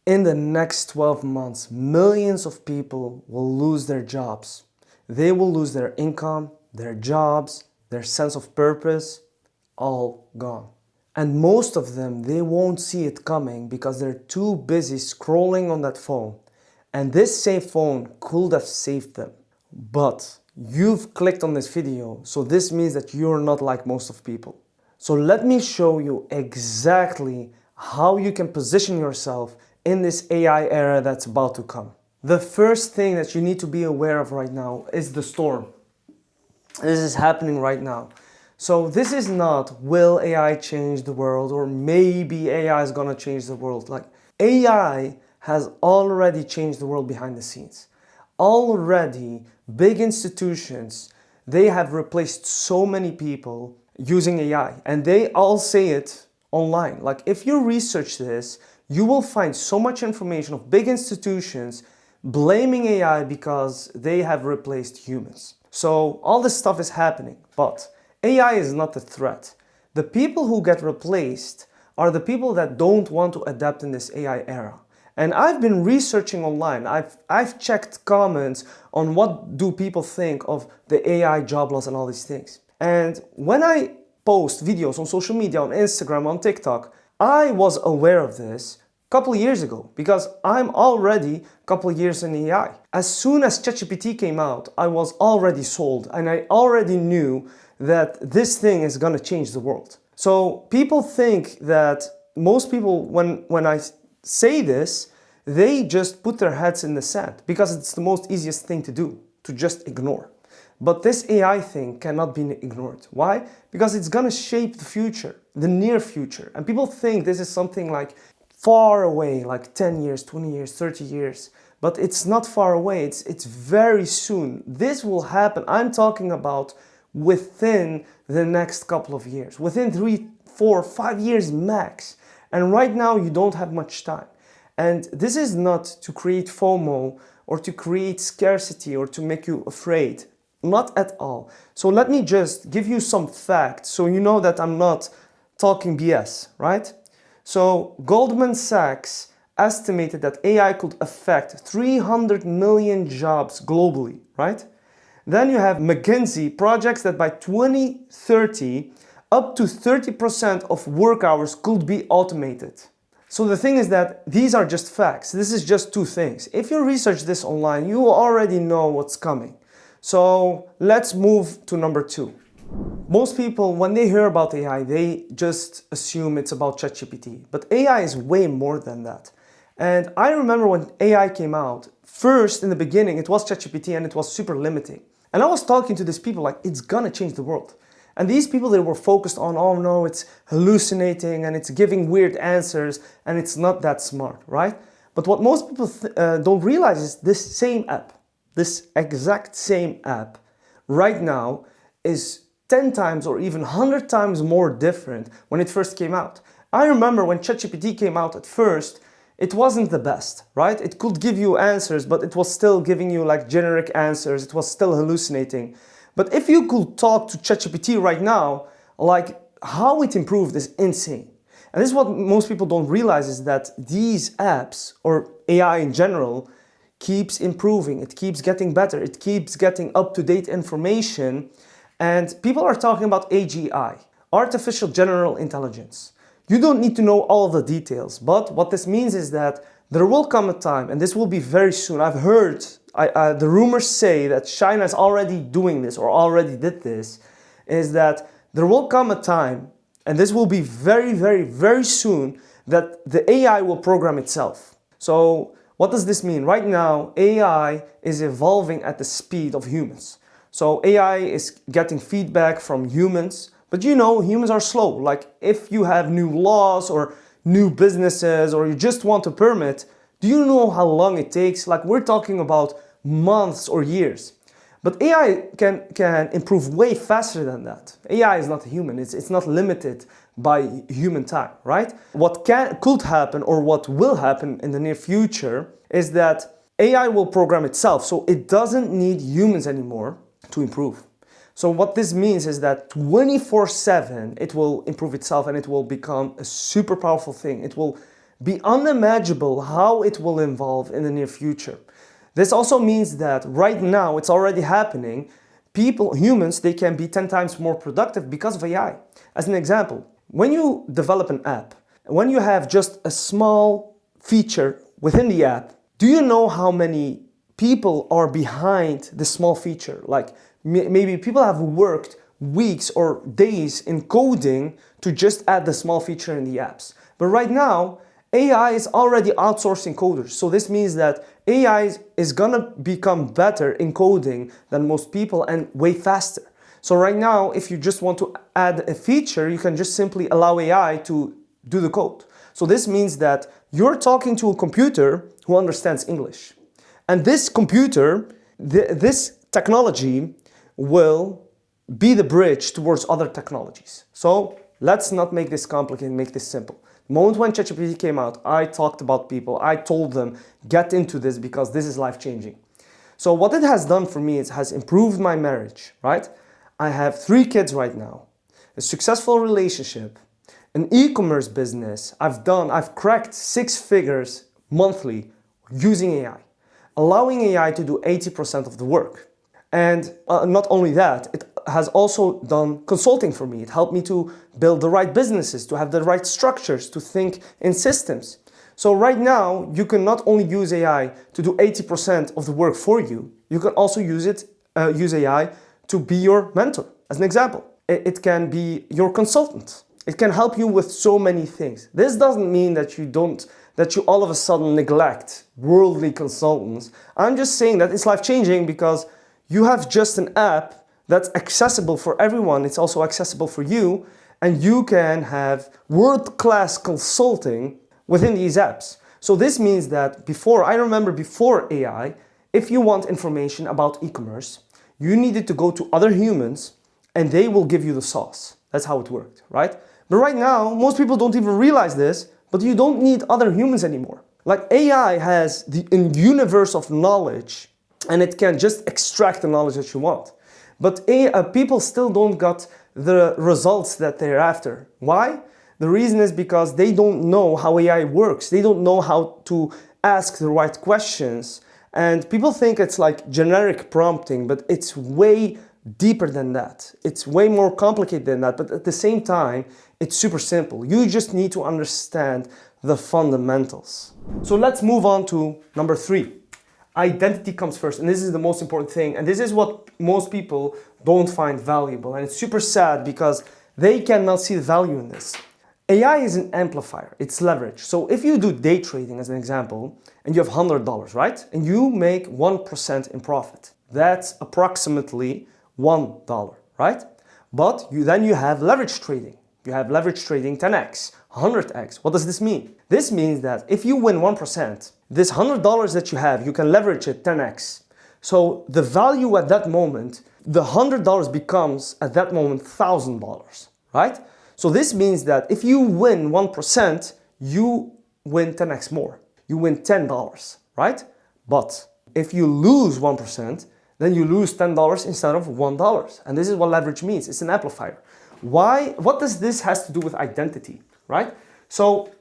In the next 12 months, millions of people will lose their jobs. They will lose their income, their jobs, their sense of purpose, all gone. And most of them, they won't see it coming because they're too busy scrolling on that phone. And this same phone could have saved them. But you've clicked on this video, so this means that you're not like most of people. So let me show you exactly how you can position yourself in this AI era that's about to come. The first thing that you need to be aware of right now is the storm. This is happening right now. So this is not, will AI change the world, or maybe AI is gonna change the world. Like, AI has already changed the world behind the scenes. Already, big institutions, they have replaced so many people using AI, and they all say it online. Like, if you research this, you will find so much information of big institutions blaming AI because they have replaced humans. So all this stuff is happening, but AI is not the threat. The people who get replaced are the people that don't want to adapt in this AI era. And I've been researching online. I've checked comments on what do people think of the AI job loss and all these things. And when I post videos on social media, on Instagram, on TikTok, I was aware of this a couple of years ago because I'm already a couple of years in AI. As soon as ChatGPT came out, I was already sold and I already knew that this thing is gonna change the world. So people think that most people, when I say this, they just put their heads in the sand because it's the most easiest thing to do, to just ignore. But this AI thing cannot be ignored. Why? Because it's gonna shape the future, the near future. And people think this is something like far away, like 10 years, 20 years, 30 years. But it's not far away, it's very soon. This will happen, I'm talking about within the next couple of years, within 3, 4, 5 years max. And right now you don't have much time. And this is not to create FOMO or to create scarcity or to make you afraid. Not at all. So let me just give you some facts so you know that I'm not talking BS, right? So Goldman Sachs estimated that AI could affect 300 million jobs globally, right? Then you have McKinsey projects that by 2030, up to 30% of work hours could be automated. So the thing is that these are just facts. This is just two things. If you research this online, you already know what's coming. So let's move to number 2. Most people, when they hear about AI, they just assume it's about ChatGPT. But AI is way more than that. And I remember when AI came out, first in the beginning, it was ChatGPT and it was super limiting. And I was talking to these people like, it's gonna change the world. And these people, they were focused on, oh no, it's hallucinating and it's giving weird answers and it's not that smart, right? But what most people don't realize is this same app, this exact same app right now is 10 times or even 100 times more different when it first came out. I remember when ChatGPT came out at first, it wasn't the best, right? It could give you answers, but it was still giving you like generic answers. It was still hallucinating. But if you could talk to ChatGPT right now, like how it improved is insane. And this is what most people don't realize is that these apps or AI in general keeps improving. It keeps getting better. It keeps getting up-to-date information. And people are talking about AGI, Artificial General Intelligence. You don't need to know all the details, but what this means is that there will come a time, and this will be very soon. I've heard the rumors say that China is already doing this or already did this, is that there will come a time, and this will be very, very, very soon, that the AI will program itself. So what does this mean? Right now, AI is evolving at the speed of humans. So AI is getting feedback from humans, but you know, humans are slow. Like if you have new laws or new businesses or you just want a permit, do you know how long it takes? Like we're talking about months or years. But AI can improve way faster than that. AI is not human, it's not limited by human time, right? What could happen or what will happen in the near future is that AI will program itself, so it doesn't need humans anymore to improve. So what this means is that 24/7 it will improve itself and it will become a super powerful thing. It will be unimaginable how it will evolve in the near future. This also means that right now it's already happening. Humans, they can be 10 times more productive because of AI. As an example, when you develop an app, when you have just a small feature within the app, do you know how many people are behind this small feature? Like maybe people have worked weeks or days in coding to just add the small feature in the apps. But right now, AI is already outsourcing coders. So this means that AI is gonna become better in coding than most people and way faster. So right now, if you just want to add a feature, you can just simply allow AI to do the code. So this means that you're talking to a computer who understands English. And this computer, this technology will be the bridge towards other technologies. So let's not make this complicated, make this simple. The moment when ChatGPT came out, I talked about people, I told them, get into this because this is life-changing. So what it has done for me is has improved my marriage, right? I have 3 kids right now, a successful relationship, an e-commerce business. I've cracked 6 figures monthly using AI, allowing AI to do 80% of the work. And not only that, it has also done consulting for me. It helped me to build the right businesses, to have the right structures, to think in systems. So right now, you can not only use AI to do 80% of the work for you, you can also use AI to be your mentor. As an example, it can be your consultant. It can help you with so many things. This doesn't mean that you all of a sudden neglect worldly consultants. I'm just saying that it's life-changing because you have just an app that's accessible for everyone. It's also accessible for you, and you can have world-class consulting within these apps. So this means that I remember before AI, if you want information about e-commerce, you needed to go to other humans and they will give you the sauce. That's how it worked, right? But right now, most people don't even realize this, but you don't need other humans anymore. Like AI has a universe of knowledge and it can just extract the knowledge that you want. But people still don't got the results that they're after. Why? The reason is because they don't know how AI works. They don't know how to ask the right questions. And people think it's like generic prompting, but it's way deeper than that. It's way more complicated than that, but at the same time, it's super simple. You just need to understand the fundamentals. So let's move on to number 3. Identity comes first, and this is the most important thing, and this is what most people don't find valuable, and it's super sad because they cannot see the value in this. AI is an amplifier, it's leverage. So if you do day trading as an example, and you have $100, right? And you make 1% in profit, that's approximately $1, right? But then you have leverage trading. You have leverage trading 10x, 100x. What does this mean? This means that if you win 1%, this $100 that you have, you can leverage it 10x. So the value at that moment, the $100 becomes at that moment $1,000, right? So this means that if you win 1%, you win 10x more. You win $10, right? But if you lose 1%, then you lose $10 instead of $1. And this is what leverage means. It's an amplifier. Why? What does this has to do with identity, right? So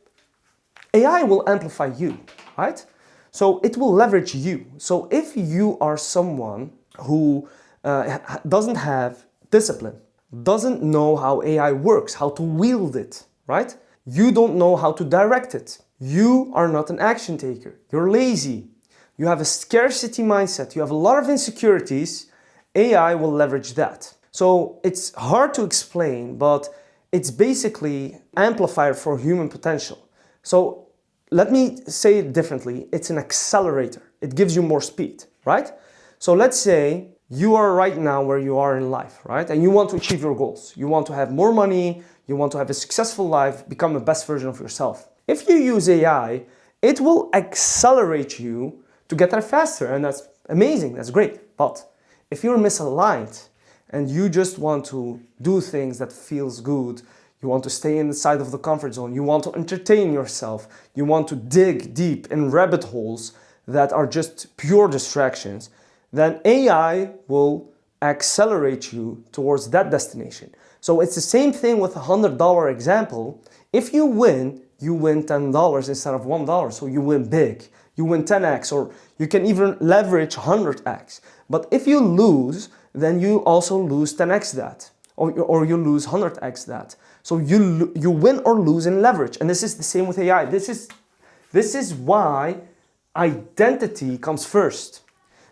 AI will amplify you, right? So it will leverage you. So if you are someone who doesn't have discipline, doesn't know how AI works, how to wield it, right? You don't know how to direct it. You are not an action taker. You're lazy. You have a scarcity mindset. You have a lot of insecurities. AI will leverage that. So it's hard to explain, but it's basically amplifier for human potential. So let me say it differently. It's an accelerator. It gives you more speed, right? So let's say you are right now where you are in life, right? And you want to achieve your goals. You want to have more money. You want to have a successful life, become the best version of yourself. If you use AI, it will accelerate you to get there faster. And that's amazing. That's great. But if you're misaligned and you just want to do things that feels good, you want to stay inside of the comfort zone, you want to entertain yourself, you want to dig deep in rabbit holes that are just pure distractions, then AI will accelerate you towards that destination. So it's the same thing with a $100 example. If you win, you win $10 instead of $1. So you win big. You win 10x, or you can even leverage 100x. But if you lose, then you also lose 10x that, or you lose 100x that. So you win or lose in leverage. And this is the same with AI. This is why identity comes first.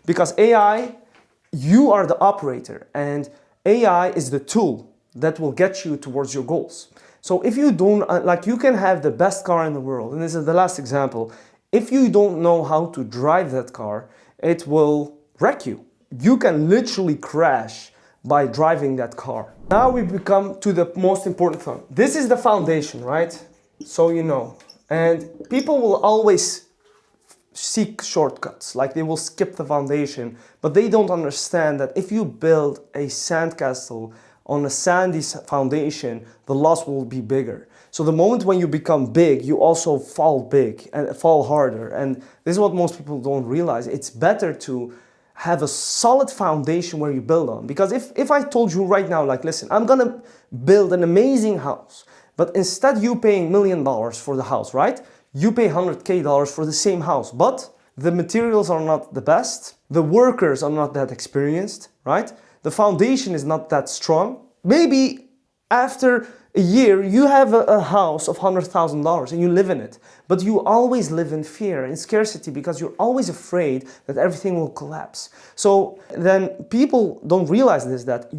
Because AI, you are the operator, and AI is the tool that will get you towards your goals. So if you don't, like, you can have the best car in the world, and this is the last example. If you don't know how to drive that car, it will wreck you. You can literally crash by driving that car. Now we become to the most important thing. This is the foundation, right? So you know. And people will always seek shortcuts, like they will skip the foundation, but they don't understand that if you build a sandcastle on a sandy foundation, the loss will be bigger. So the moment when you become big, you also fall big and fall harder. And this is what most people don't realize. It's better to have a solid foundation where you build on. Because if I told you right now, like, listen, I'm gonna build an amazing house, but instead you paying $1 million for the house, right? You pay $100K for the same house, but the materials are not the best, the workers are not that experienced, right? The foundation is not that strong. Maybe after a year, you have a house of $100,000 and you live in it, but you always live in fear, in scarcity, because you're always afraid that everything will collapse. So then people don't realize this, that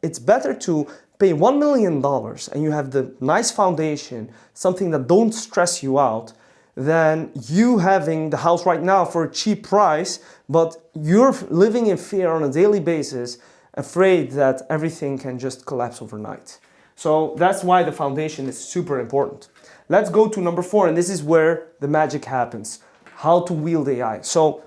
it's better to pay $1 million and you have the nice foundation, something that don't stress you out, than you having the house right now for a cheap price, but you're living in fear on a daily basis, afraid that everything can just collapse overnight. So that's why the foundation is super important. Let's go to number 4, and this is where the magic happens. How to wield AI. So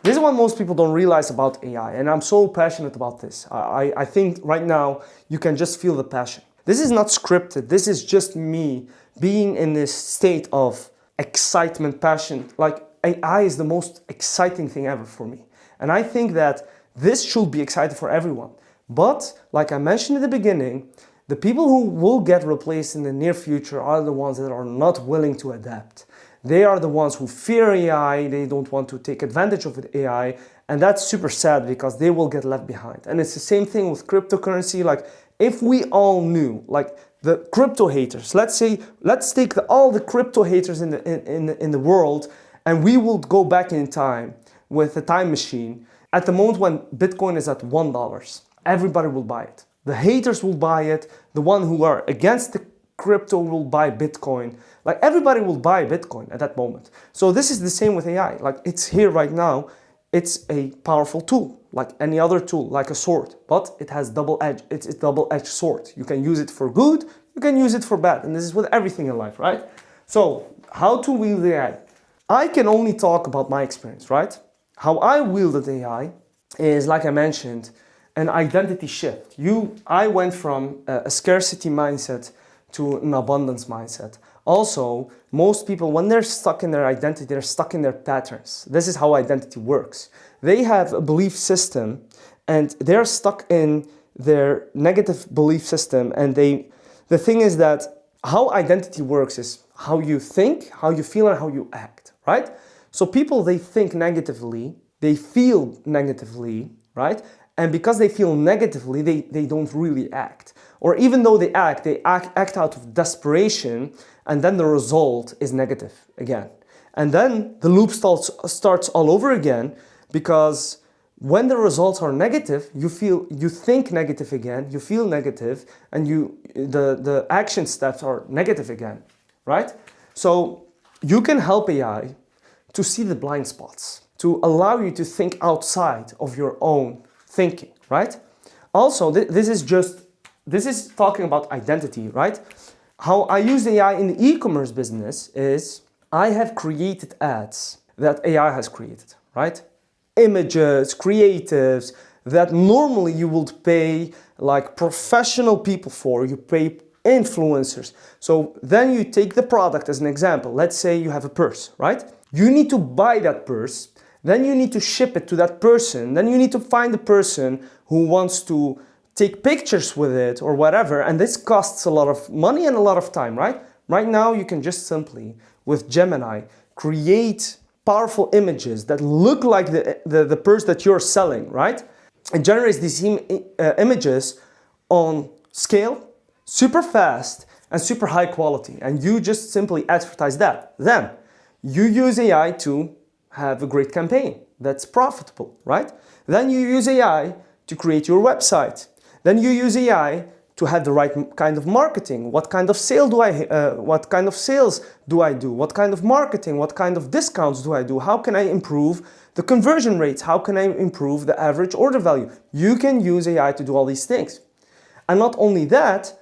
this is what most people don't realize about AI, and I'm so passionate about this. I think right now you can just feel the passion. This is not scripted. This is just me being in this state of excitement, passion. Like, AI is the most exciting thing ever for me. And I think that this should be exciting for everyone. But like I mentioned at the beginning, the people who will get replaced in the near future are the ones that are not willing to adapt. They are the ones who fear AI, they don't want to take advantage of AI, and that's super sad because they will get left behind. And it's the same thing with cryptocurrency. Like, if we all knew, like, the crypto haters, let's take all the crypto haters in the world, and we will go back in time with a time machine. At the moment when Bitcoin is at $1, everybody will buy it. The haters will buy it. The one who are against the crypto will buy Bitcoin. Like, everybody will buy Bitcoin at that moment. So this is the same with AI. Like, it's here right now. It's a powerful tool, like any other tool, like a sword, but it has double edge. It's a double-edged sword. You can use it for good, you can use it for bad. And this is with everything in life, right? So how to wield AI? I can only talk about my experience, right? How I wielded AI is, like I mentioned, an identity shift. I went from a scarcity mindset to an abundance mindset. Also, most people, when they're stuck in their identity, they're stuck in their patterns. This is how identity works. They have a belief system and they're stuck in their negative belief system. And the thing is that how identity works is how you think, how you feel, and how you act, right? So people, they think negatively, they feel negatively, right? And because they feel negatively, they don't really act. Or even though they act out of desperation, and then the result is negative again. And then the loop starts all over again, because when the results are negative, you think negative again, you feel negative, and the action steps are negative again, right? So you can help AI to see the blind spots, to allow you to think outside of your own thinking, right? Also, this is talking about identity, right? How I use AI in the e-commerce business is I have created ads that AI has created, right? Images, creatives that normally you would pay like professional people for, you pay influencers. So then you take the product as an example. Let's say you have a purse, right? You need to buy that purse, then you need to ship it to that person, then you need to find the person who wants to take pictures with it or whatever, and this costs a lot of money and a lot of time, right? Right now, you can just simply, with Gemini, create powerful images that look like the purse that you're selling, right? It generates these images on scale, super fast, and super high quality. And you just simply advertise that. Then you use AI to have a great campaign that's profitable, right? Then you use AI to create your website. Then you use AI to have the right kind of marketing. What kind of sales do I do? What kind of marketing? What kind of discounts do I do? How can I improve the conversion rates? How can I improve the average order value? You can use AI to do all these things. And not only that,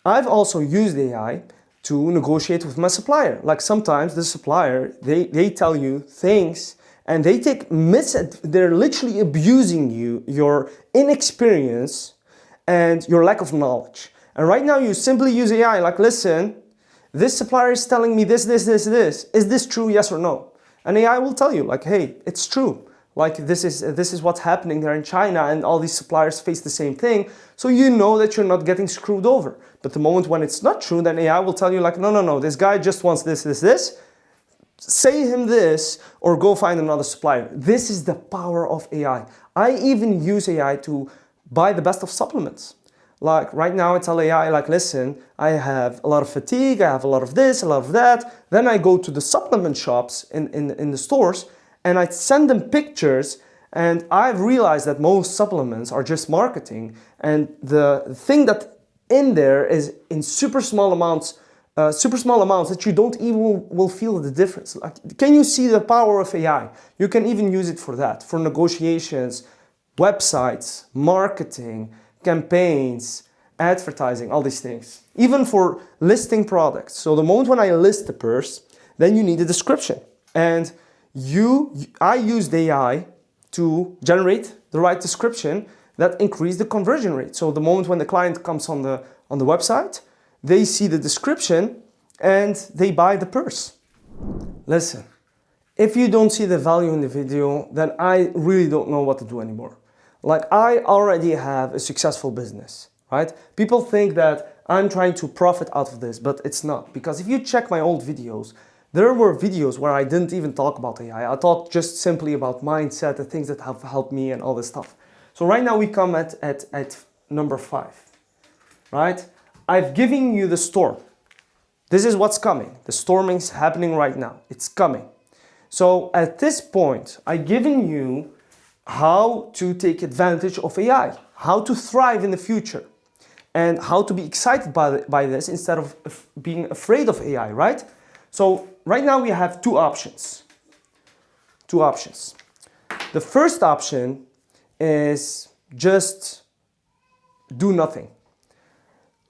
I've also used AI to negotiate with my supplier. Like sometimes the supplier, they tell you things and they're literally abusing you, your inexperience and your lack of knowledge. And right now you simply use AI like, listen, this supplier is telling me this. Is this true, yes or no? And AI will tell you like, hey, it's true. Like this is what's happening there in China and all these suppliers face the same thing. So you know that you're not getting screwed over. But the moment when it's not true, then AI will tell you like, no, this guy just wants this. Say him this or go find another supplier. This is the power of AI. I even use AI to buy the best of supplements. Like right now I tell AI like, listen, I have a lot of fatigue, I have a lot of this, a lot of that. Then I go to the supplement shops in the stores and I send them pictures, and I've realized that most supplements are just marketing, and the thing that in there is in super small amounts that you don't even will feel the difference. Like, can you see the power of AI? You can even use it for that, for negotiations, websites, marketing, campaigns, advertising, all these things. Even for listing products. So the moment when I list the purse, then you need a description. And I used AI to generate the right description that increase the conversion rate. So the moment when the client comes on the website, they see the description and they buy the purse. Listen, if you don't see the value in the video, then I really don't know what to do anymore. Like I already have a successful business, right? People think that I'm trying to profit out of this, but it's not. Because if you check my old videos, there were videos where I didn't even talk about AI. I talked just simply about mindset, the things that have helped me and all this stuff. So right now we come at number 5, right? I've given you the storm. This is what's coming. The storming's happening right now. It's coming. So at this point, I've given you how to take advantage of AI, how to thrive in the future, and how to be excited by this instead of being afraid of AI, right? So right now we have two options. The first option is just do nothing.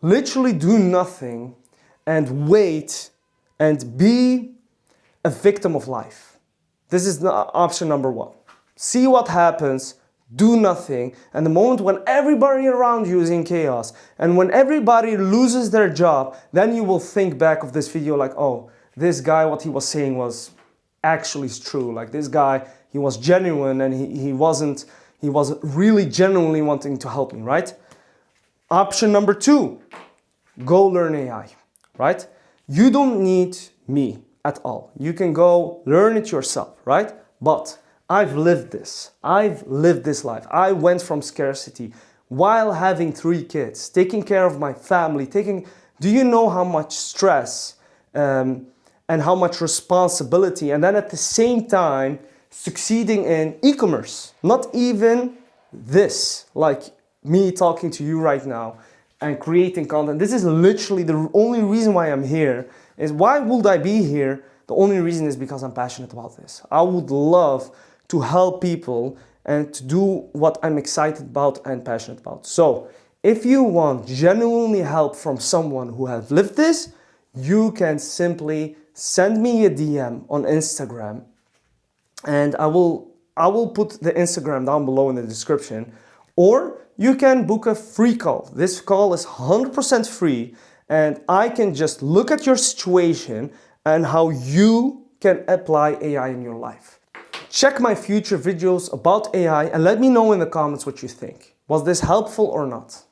Literally do nothing and wait and be a victim of life. This is the option number 1. See what happens, do nothing, and the moment when everybody around you is in chaos and when everybody loses their job, then you will think back of this video like, oh, this guy, what he was saying was actually true. Like this guy, he was genuine and he was really genuinely wanting to help me, right? Option number 2, go learn AI, right? You don't need me at all. You can go learn it yourself, right? But I've lived this. I've lived this life. I went from scarcity while having 3 kids, taking care of my family, do you know how much stress and how much responsibility, and then at the same time succeeding in e-commerce? Not even this, like me talking to you right now and creating content. This is literally the only reason why I'm here. Is why would I be here? The only reason is because I'm passionate about this. I would love to help people and to do what I'm excited about and passionate about. So if you want genuinely help from someone who has lived this, you can simply send me a DM on Instagram, and I will put the Instagram down below in the description, or you can book a free call. This call is 100% free, and I can just look at your situation and how you can apply AI in your life. Check my future videos about AI and let me know in the comments what you think. Was this helpful or not?